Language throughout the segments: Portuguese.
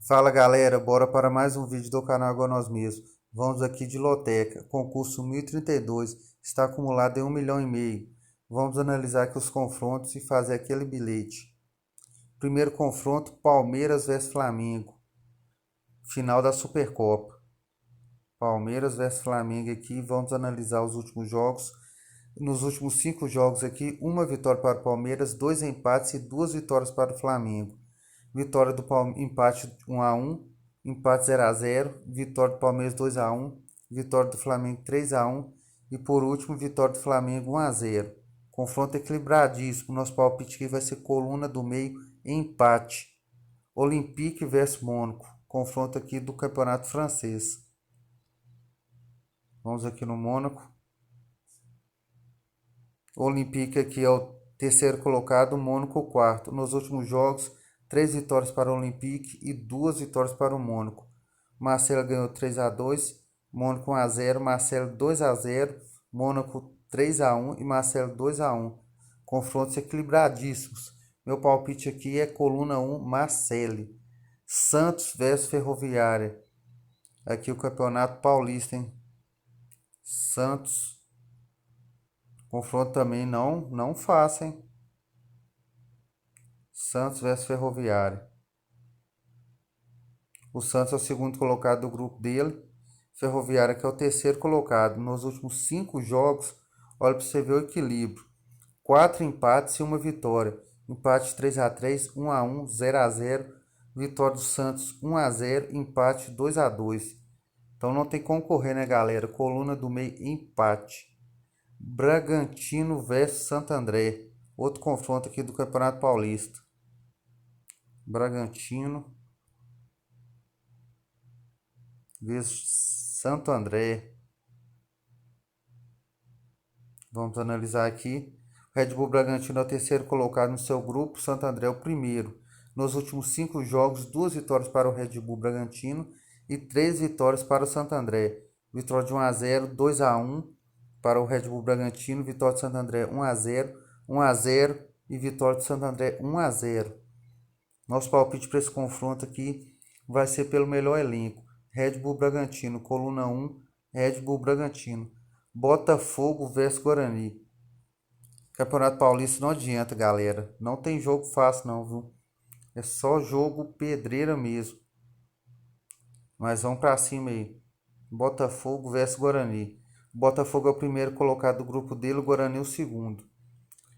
Fala galera, bora para mais um vídeo do canal Igual Nós Mesmos. Vamos aqui de loteca, concurso 1032, está acumulado em 1,5 milhão. Vamos analisar aqui os confrontos e fazer aquele bilhete. Primeiro confronto, Palmeiras vs Flamengo, final da Supercopa. Palmeiras vs Flamengo aqui, vamos analisar os últimos jogos. Nos últimos 5 jogos aqui, uma vitória para o Palmeiras, 2 empates e 2 vitórias para o Flamengo. Vitória do Palmeiras, empate 1-1, empate 0-0, vitória do Palmeiras 2-1, vitória do Flamengo 3-1 e por último vitória do Flamengo 1-0. Confronto equilibradíssimo. Nosso palpite aqui vai ser coluna do meio, empate. Olympique vs Mônaco, confronto aqui do campeonato francês. Vamos aqui no Mônaco. Olympique aqui é o terceiro colocado, Mônaco o quarto. Nos últimos jogos, 3 vitórias para o Olympique e 2 vitórias para o Mônaco. Marcelo ganhou 3-2, Mônaco 1-0, Marcelo 2-0, Mônaco 3-1 e Marcelo 2-1. Confrontos equilibradíssimos. Meu palpite aqui é coluna 1, Marcelo. Santos vs Ferroviária. Aqui o Campeonato Paulista, hein? Santos. Confronto também não fácil, hein? Santos vs Ferroviária. O Santos é o segundo colocado do grupo dele. Ferroviária que é o terceiro colocado. Nos últimos 5 jogos, olha para você ver o equilíbrio. 4 empates e 1 vitória. Empate 3-3, 1-1, 0-0. Vitória do Santos 1-0, empate 2-2. Então não tem como correr, né, galera? Coluna do meio, empate. Bragantino vs Santo André. Outro confronto aqui do Campeonato Paulista. Bragantino vs Santo André. Vamos analisar aqui. O Red Bull Bragantino é o terceiro colocado no seu grupo. Santo André é o primeiro. Nos últimos 5 jogos, 2 vitórias para o Red Bull Bragantino e 3 vitórias para o Santo André. Vitória de 1-0, 2-1 para o Red Bull Bragantino. Vitória de Santo André 1-0, 1-0 e vitória de Santo André 1-0. Nosso palpite para esse confronto aqui vai ser pelo melhor elenco. Red Bull Bragantino, coluna 1, Red Bull Bragantino. Botafogo vs Guarani. Campeonato Paulista não adianta, galera. Não tem jogo fácil não, viu? É só jogo pedreira mesmo. Mas vamos pra cima aí. Botafogo vs Guarani. Botafogo é o primeiro colocado do grupo dele, o Guarani é o segundo.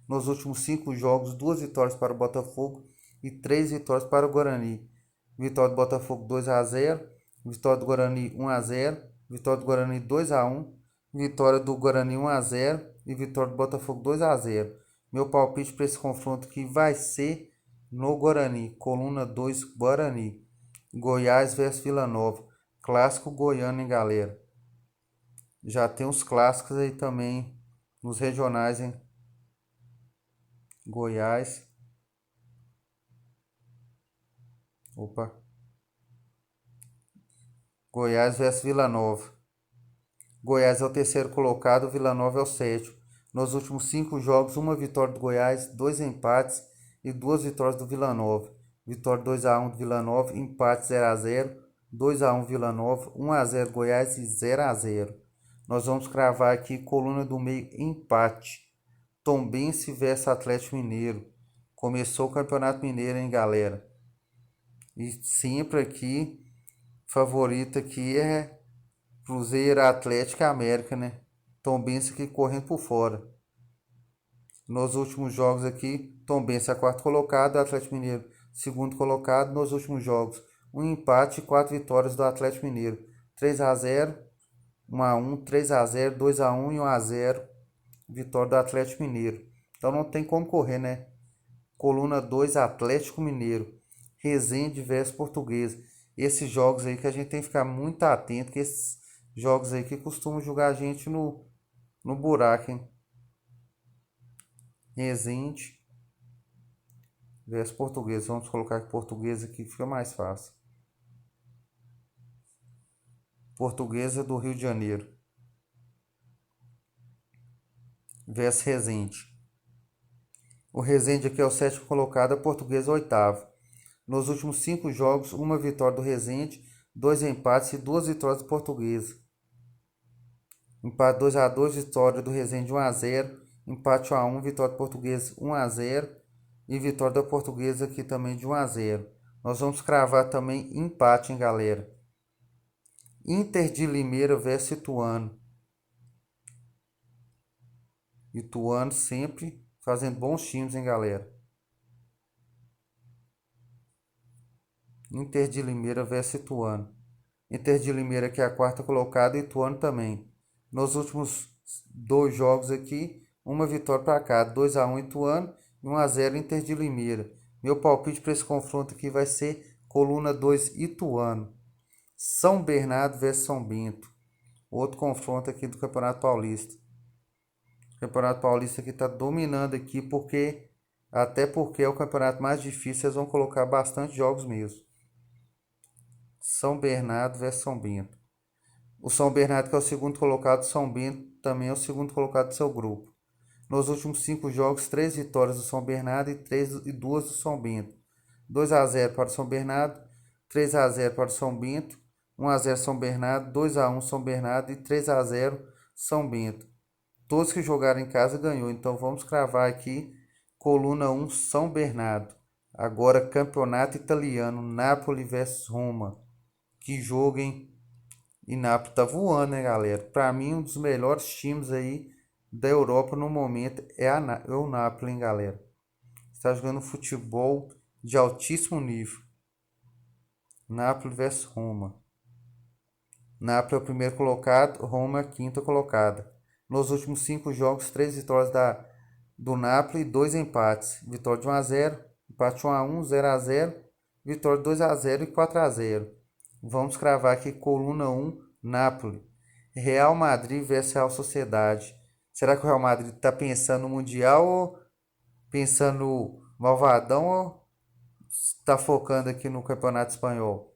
Nos últimos 5 jogos, 2 vitórias para o Botafogo e 3 vitórias para o Guarani. Vitória do Botafogo 2-0, vitória do Guarani 1-0, vitória do Guarani 2-1, vitória do Guarani 1-0 e vitória do Botafogo 2-0. Meu palpite para esse confronto aqui vai ser no Guarani, coluna 2, Guarani. Goiás vs Vila Nova, clássico goiano, hein, galera? Já tem os clássicos aí também nos regionais, hein? Goiás. Opa. Goiás vs Vila Nova. Goiás é o terceiro colocado, Vila Nova é o sétimo. Nos últimos 5 jogos, 1 vitória do Goiás, 2 empates e 2 vitórias do Vila Nova. Vitória 2-1 do Vila Nova, empate 0-0, 2-1 Vila Nova, 1-0 Goiás e 0-0. Nós vamos cravar aqui coluna do meio, empate. Tombense vs Atlético Mineiro. Começou o Campeonato Mineiro, hein, galera? E sempre aqui, favorito aqui é Cruzeiro, Atlético e América, né? Tombense aqui correndo por fora. Nos últimos jogos aqui, Tombense é quarto colocado, Atlético Mineiro segundo colocado. Nos últimos jogos, 1 empate e 4 vitórias do Atlético Mineiro. 3-0, 1-1, 3-0, 2-1 e 1-0. Vitória do Atlético Mineiro. Então não tem como correr, né? Coluna 2, Atlético Mineiro. Resende vs Portuguesa. Esses jogos aí que a gente tem que ficar muito atento, que esses jogos aí que costumam jogar a gente no buraco, hein? Resende vs Portuguesa. Vamos colocar que Portuguesa aqui fica mais fácil. Portuguesa do Rio de Janeiro vs Resende. O Resende aqui é o sétimo colocado, a Portuguesa é o oitavo. Nos últimos 5 jogos, uma vitória do Resende, 2 empates e 2 vitórias do Portuguesa. Empate 2-2, vitória do Resende 1-0, empate 1-1, vitória do Portuguesa 1-0 e vitória da Portuguesa aqui também de 1-0. Nós vamos cravar também empate, hein, galera. Inter de Limeira versus Ituano. Ituano sempre fazendo bons times, hein, galera. Inter de Limeira versus Ituano. Inter de Limeira que é a quarta colocada e Ituano também. Nos últimos 2 jogos aqui, uma vitória para cá, 2-1 Ituano e 1-0 Inter de Limeira. Meu palpite para esse confronto aqui vai ser coluna 2 Ituano. São Bernardo versus São Bento. Outro confronto aqui do Campeonato Paulista. O Campeonato Paulista aqui está dominando aqui até porque é o campeonato mais difícil, eles vão colocar bastante jogos mesmo. São Bernardo versus São Bento. O São Bernardo, que é o segundo colocado, São Bento também é o segundo colocado do seu grupo. Nos últimos 5 jogos, 3 vitórias do São Bernardo e 2 do São Bento. 2-0 para o São Bernardo, 3-0 para o São Bento, 1-0 São Bernardo, 2-1 São Bernardo e 3-0 São Bento. Todos que jogaram em casa ganhou, então vamos cravar aqui coluna 1 São Bernardo. Agora campeonato italiano, Napoli versus Roma. Que jogo, hein? E Napoli tá voando, né, galera? Para mim, um dos melhores times aí da Europa no momento é o Napoli, hein, galera? Está jogando futebol de altíssimo nível. Napoli versus Roma. Napoli é o primeiro colocado, Roma é a quinta colocada. Nos últimos 5 jogos, 3 vitórias do Napoli e 2 empates. Vitória de 1-0, empate 1-1, 0-0, vitória de 2-0 e 4-0. Vamos cravar aqui coluna 1, Napoli. Real Madrid versus Real Sociedade. Será que o Real Madrid está pensando no Mundial ou pensando no Malvadão ou está focando aqui no Campeonato Espanhol?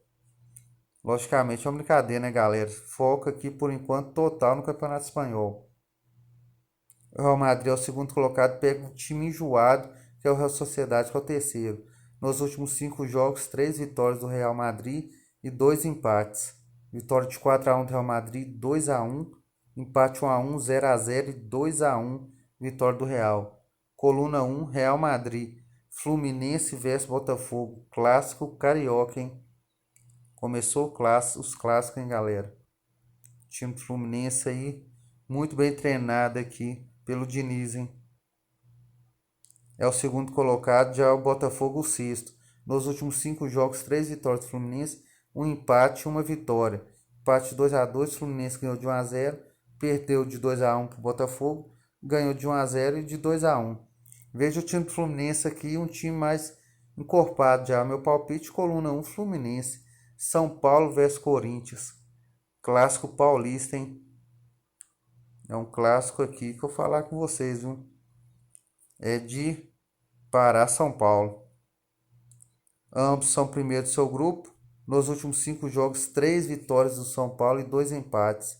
Logicamente é uma brincadeira, né, galera? Foca aqui por enquanto total no Campeonato Espanhol. O Real Madrid é o segundo colocado, pega um time enjoado, que é o Real Sociedade, que é o terceiro. Nos últimos 5 jogos, 3 vitórias do Real Madrid e 2 empates. Vitória de 4-1 do Real Madrid, 2-1, empate 1-1, 0-0 e 2-1, vitória do Real. Coluna 1, Real Madrid, Fluminense versus Botafogo, clássico carioca, hein? Começou os clássicos, hein, galera? O time do Fluminense aí, muito bem treinado aqui pelo Diniz, hein? É o segundo colocado, já é o Botafogo o sexto. Nos últimos 5 jogos, 3 vitórias do Fluminense, um empate e uma vitória. Empate 2-2, Fluminense ganhou de 1-0, perdeu de 2-1 para o Botafogo, ganhou de 1-0 e de 2-1. Veja o time do Fluminense aqui, um time mais encorpado já. Meu palpite, coluna 1, Fluminense. São Paulo versus Corinthians. Clássico paulista, hein? É um clássico aqui que eu vou falar com vocês, viu? É de Pará, São Paulo. Ambos são primeiro do seu grupo. Nos últimos 5 jogos, 3 vitórias do São Paulo e 2 empates.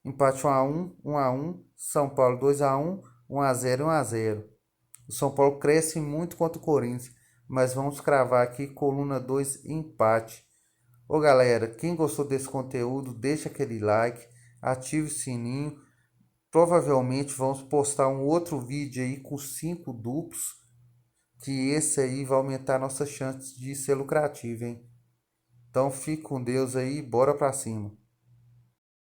Empate 1-1, 1-1, São Paulo 2-1, 1-0 e 1-0. O São Paulo cresce muito contra o Corinthians, mas vamos cravar aqui coluna 2 empate. Ô galera, quem gostou desse conteúdo, deixa aquele like, ative o sininho. Provavelmente vamos postar um outro vídeo aí com 5 duplos, que esse aí vai aumentar nossas chances de ser lucrativo, hein? Então fique com Deus aí, bora pra cima.